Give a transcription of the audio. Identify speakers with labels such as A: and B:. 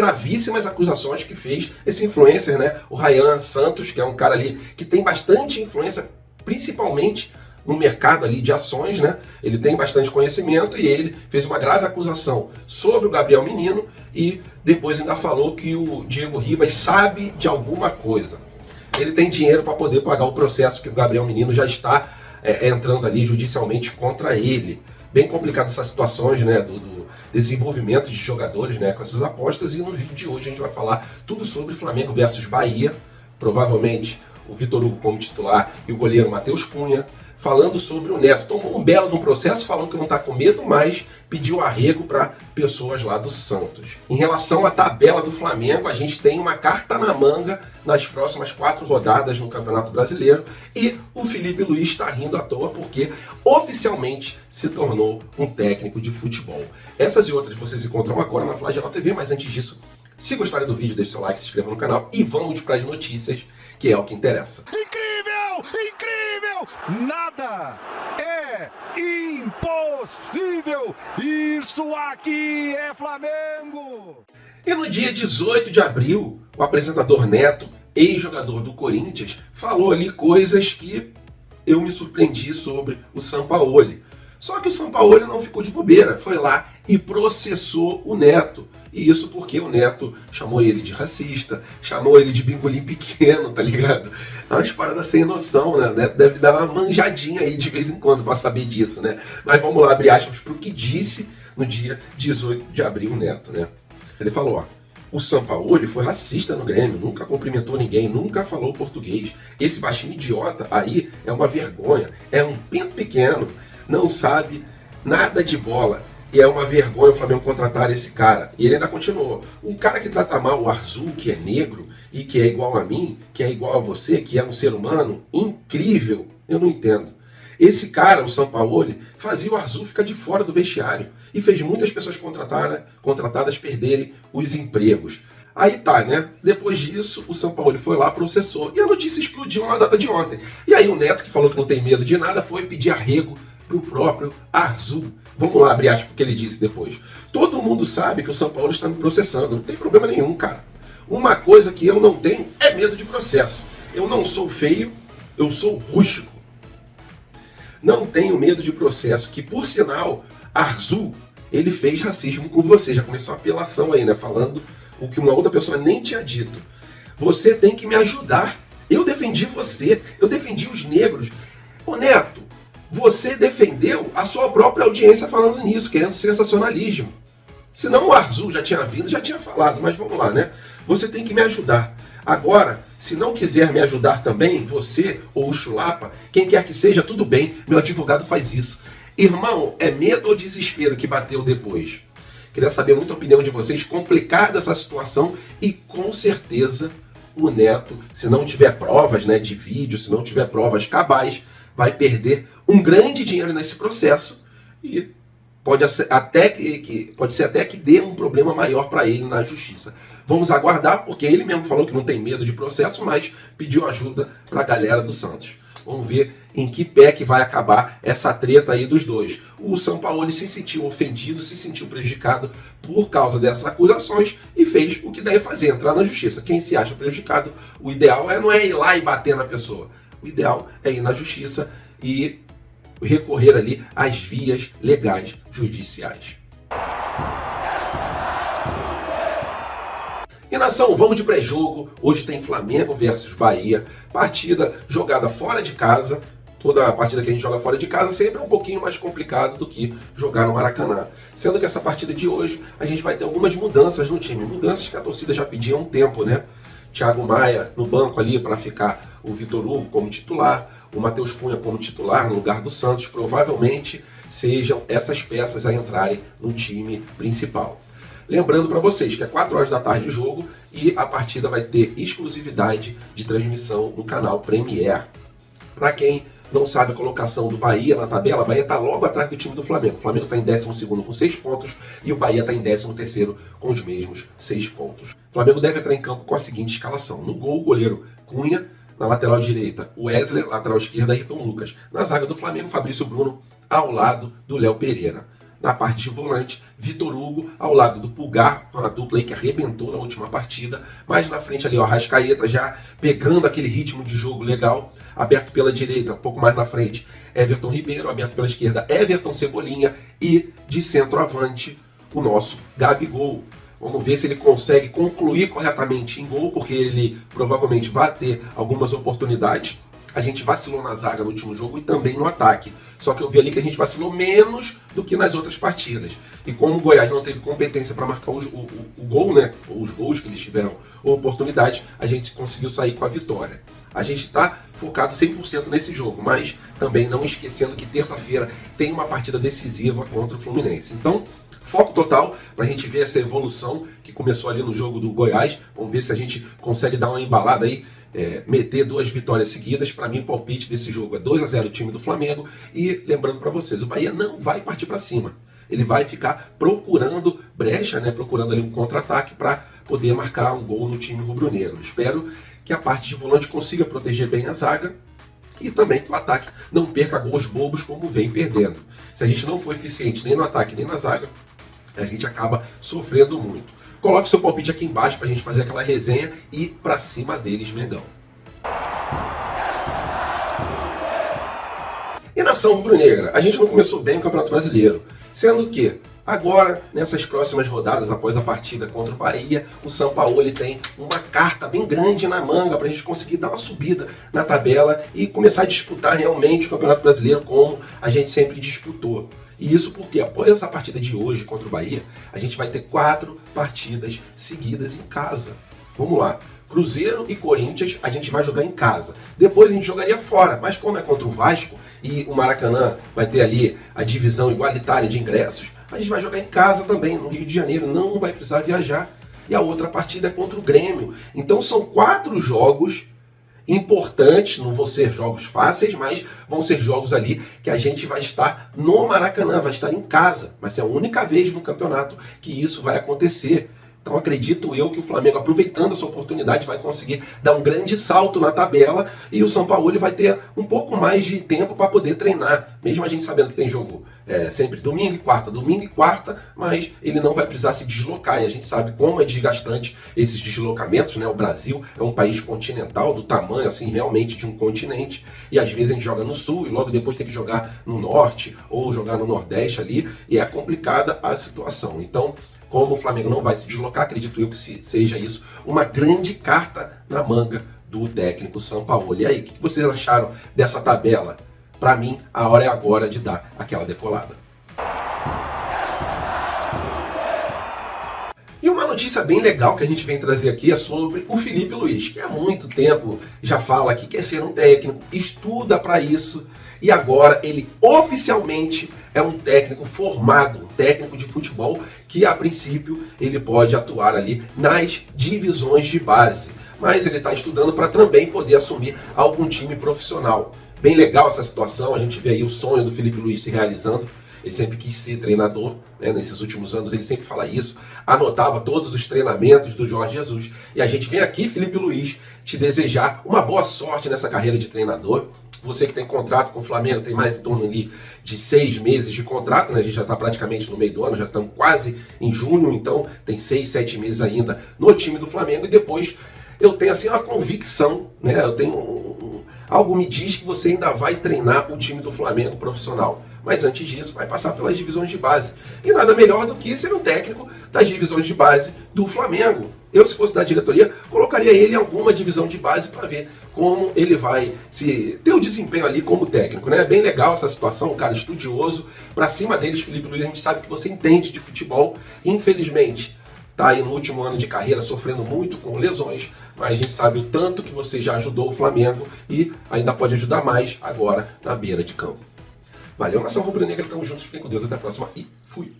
A: gravíssimas acusações que fez esse influencer, né? O Ryan Santos, que é um cara ali que tem bastante influência, principalmente no mercado ali de ações, né? Ele tem bastante conhecimento e ele fez uma grave acusação sobre o Gabriel Menino e depois ainda falou que o Diego Ribas sabe de alguma coisa. Ele tem dinheiro para poder pagar o processo que o Gabriel Menino já está entrando ali judicialmente contra ele. Bem complicado essas situações, né, do desenvolvimento de jogadores, né, com essas apostas. E no vídeo de hoje a gente vai falar tudo sobre Flamengo versus Bahia. Provavelmente o Vitor Hugo como titular e o goleiro Matheus Cunha. Falando sobre o Neto. Tomou um belo de um processo, falando que não está com medo, mas pediu arrego para pessoas lá do Santos. Em relação à tabela do Flamengo, a gente tem uma carta na manga nas próximas 4 rodadas no Campeonato Brasileiro e o Felipe Luiz está rindo à toa porque oficialmente se tornou um técnico de futebol. Essas e outras vocês encontram agora na Flagel TV, mas antes disso, se gostarem do vídeo, deixe seu like, se inscreva no canal e vamos para as notícias, que é o que interessa.
B: Incrível! Incrível! Nada é impossível! Isso aqui é Flamengo!
A: E no dia 18 de abril, o apresentador Neto, ex-jogador do Corinthians, falou ali coisas que eu me surpreendi sobre o Sampaoli. Só que o Sampaoli não ficou de bobeira, foi lá e processou o Neto. E isso porque o Neto chamou ele de racista, chamou ele de bingolim pequeno, tá ligado? É umas paradas sem noção, né? O Neto deve dar uma manjadinha aí de vez em quando pra saber disso, né? Mas vamos lá, abrir aspas pro que disse no dia 18 de abril o Neto, né? Ele falou, ó, o Sampaoli foi racista no Grêmio, nunca cumprimentou ninguém, nunca falou português. Esse baixinho idiota aí é uma vergonha, é um pinto pequeno, não sabe nada de bola. E é uma vergonha o Flamengo contratar esse cara. E ele ainda continuou. Um cara que trata mal o Arzu, que é negro, e que é igual a mim, que é igual a você, que é um ser humano incrível, eu não entendo. Esse cara, o Sampaoli, fazia o Arzu ficar de fora do vestiário e fez muitas pessoas contratadas perderem os empregos. Aí tá, né? Depois disso, o Sampaoli foi lá, processou. E a notícia explodiu na data de ontem. E aí o Neto, que falou que não tem medo de nada, foi pedir arrego pro próprio Arzu. Vamos lá, abrir aspas, porque ele disse depois. Todo mundo sabe que o Sampaoli está me processando, não tem problema nenhum, cara. Uma coisa que eu não tenho é medo de processo. Eu não sou feio, eu sou rústico. Não tenho medo de processo, que por sinal, Arzu, ele fez racismo com você. Já começou a apelação aí, né? Falando o que uma outra pessoa nem tinha dito. Você tem que me ajudar. Eu defendi você, eu defendi os negros. Ô Neto, você defendeu a sua própria audiência falando nisso, querendo sensacionalismo. Senão o Arzu já tinha vindo, já tinha falado, mas vamos lá, né? Você tem que me ajudar. Agora, se não quiser me ajudar também, você ou o Chulapa, quem quer que seja, tudo bem, meu advogado faz isso. Irmão, é medo ou desespero que bateu depois? Queria saber muita opinião de vocês, complicada essa situação e com certeza o Neto, se não tiver provas, né, de vídeo, se não tiver provas cabais, vai perder um grande dinheiro nesse processo e pode ser até que dê um problema maior para ele na justiça. Vamos aguardar, porque ele mesmo falou que não tem medo de processo, mas pediu ajuda para a galera do Santos. Vamos ver em que pé que vai acabar essa treta aí dos dois. O Sampaoli se sentiu ofendido, se sentiu prejudicado por causa dessas acusações e fez o que deve fazer, entrar na justiça. Quem se acha prejudicado, o ideal não é ir lá e bater na pessoa. O ideal é ir na justiça e recorrer ali às vias legais judiciais. E nação, vamos de pré-jogo. Hoje tem Flamengo versus Bahia. Partida jogada fora de casa. Toda a partida que a gente joga fora de casa sempre é um pouquinho mais complicado do que jogar no Maracanã. Sendo que essa partida de hoje a gente vai ter algumas mudanças no time. Mudanças que a torcida já pedia há um tempo, né? Thiago Maia no banco ali para ficar o Vitor Hugo como titular, o Matheus Cunha como titular no lugar do Santos. Provavelmente sejam essas peças a entrarem no time principal. Lembrando para vocês que é 4 horas da tarde o jogo e a partida vai ter exclusividade de transmissão no canal Premier. Para quem não sabe a colocação do Bahia na tabela, a Bahia está logo atrás do time do Flamengo. O Flamengo está em 12º com 6 pontos e o Bahia está em 13º com os mesmos 6 pontos. O Flamengo deve entrar em campo com a seguinte escalação. No gol, o goleiro Cunha. Na lateral direita, Wesley. Lateral esquerda, Ayrton Lucas. Na zaga do Flamengo, Fabrício Bruno ao lado do Léo Pereira. na parte de volante, Vitor Hugo ao lado do Pulgar, uma dupla aí que arrebentou na última partida. Mais na frente ali, o Arrascaeta já pegando aquele ritmo de jogo legal. Aberto pela direita, um pouco mais na frente, Everton Ribeiro. Aberto pela esquerda, Everton Cebolinha. E de centroavante, o nosso Gabigol. Vamos ver se ele consegue concluir corretamente em gol, porque ele provavelmente vai ter algumas oportunidades. A gente vacilou na zaga no último jogo e também no ataque. Só que eu vi ali que a gente vacilou menos do que nas outras partidas. E como o Goiás não teve competência para marcar o gol, né, os gols que eles tiveram oportunidade, a gente conseguiu sair com a vitória. A gente está focado 100% nesse jogo, mas também não esquecendo que terça-feira tem uma partida decisiva contra o Fluminense. Então, foco total para a gente ver essa evolução que começou ali no jogo do Goiás. Vamos ver se a gente consegue dar uma embalada aí, meter 2 vitórias seguidas. Para mim, o palpite desse jogo é 2-0 o time do Flamengo. E lembrando para vocês, o Bahia não vai partir para cima. Ele vai ficar procurando brecha, né, procurando ali um contra-ataque para poder marcar um gol no time rubro-negro. Espero que a parte de volante consiga proteger bem a zaga e também que o ataque não perca gols bobos como vem perdendo. Se a gente não for eficiente nem no ataque nem na zaga, a gente acaba sofrendo muito. Coloque seu palpite aqui embaixo para a gente fazer aquela resenha e para cima deles, Mengão. E nação rubro-negra, a gente não começou bem o Campeonato Brasileiro, sendo que agora, nessas próximas rodadas, após a partida contra o Bahia, o Sampaoli tem uma carta bem grande na manga para a gente conseguir dar uma subida na tabela e começar a disputar realmente o Campeonato Brasileiro como a gente sempre disputou. E isso porque após essa partida de hoje contra o Bahia, a gente vai ter 4 partidas seguidas em casa. Vamos lá. Cruzeiro e Corinthians a gente vai jogar em casa. Depois a gente jogaria fora, mas como é contra o Vasco e o Maracanã vai ter ali a divisão igualitária de ingressos, a gente vai jogar em casa também, no Rio de Janeiro, não vai precisar viajar. E a outra partida é contra o Grêmio. Então são 4 jogos importantes, não vão ser jogos fáceis, mas vão ser jogos ali que a gente vai estar no Maracanã, vai estar em casa. Vai ser a única vez no campeonato que isso vai acontecer. Então acredito eu que o Flamengo, aproveitando essa oportunidade, vai conseguir dar um grande salto na tabela e o Sampaoli vai ter um pouco mais de tempo para poder treinar. Mesmo a gente sabendo que tem jogo sempre domingo e quarta, mas ele não vai precisar se deslocar. E a gente sabe como é desgastante esses deslocamentos, né? O Brasil é um país continental, do tamanho assim realmente de um continente, e às vezes a gente joga no sul e logo depois tem que jogar no norte ou jogar no nordeste ali, e é complicada a situação. Então, como o Flamengo não vai se deslocar, acredito eu que seja isso uma grande carta na manga do técnico Sampaoli. E aí, o que vocês acharam dessa tabela? Para mim, a hora é agora de dar aquela decolada. E uma notícia bem legal que a gente vem trazer aqui é sobre o Felipe Luiz, que há muito tempo já fala que quer ser um técnico, estuda para isso, e agora ele oficialmente é um técnico formado, um técnico de futebol, que a princípio ele pode atuar ali nas divisões de base. Mas ele está estudando para também poder assumir algum time profissional. Bem legal essa situação, a gente vê aí o sonho do Felipe Luiz se realizando. Ele sempre quis ser treinador, né? Nesses últimos anos ele sempre fala isso, anotava todos os treinamentos do Jorge Jesus. E a gente vem aqui, Felipe Luiz, te desejar uma boa sorte nessa carreira de treinador. Você que tem contrato com o Flamengo, tem mais em torno ali de 6 meses de contrato, né? A gente já está praticamente no meio do ano, já estamos quase em junho, então tem 6, 7 meses ainda no time do Flamengo. E depois eu tenho assim uma convicção, né? Eu tenho algo me diz que você ainda vai treinar o time do Flamengo profissional. Mas antes disso, vai passar pelas divisões de base. E nada melhor do que ser um técnico das divisões de base do Flamengo. Eu, se fosse da diretoria, colocaria ele em alguma divisão de base para ver como ele vai ter o desempenho ali como técnico, né? É bem legal essa situação, um cara estudioso. Para cima deles, Felipe Luiz, a gente sabe que você entende de futebol. Infelizmente, tá aí no último ano de carreira sofrendo muito com lesões, mas a gente sabe o tanto que você já ajudou o Flamengo e ainda pode ajudar mais agora na beira de campo. Valeu, nação rubro-negra, tamo juntos, fiquem com Deus, até a próxima e fui!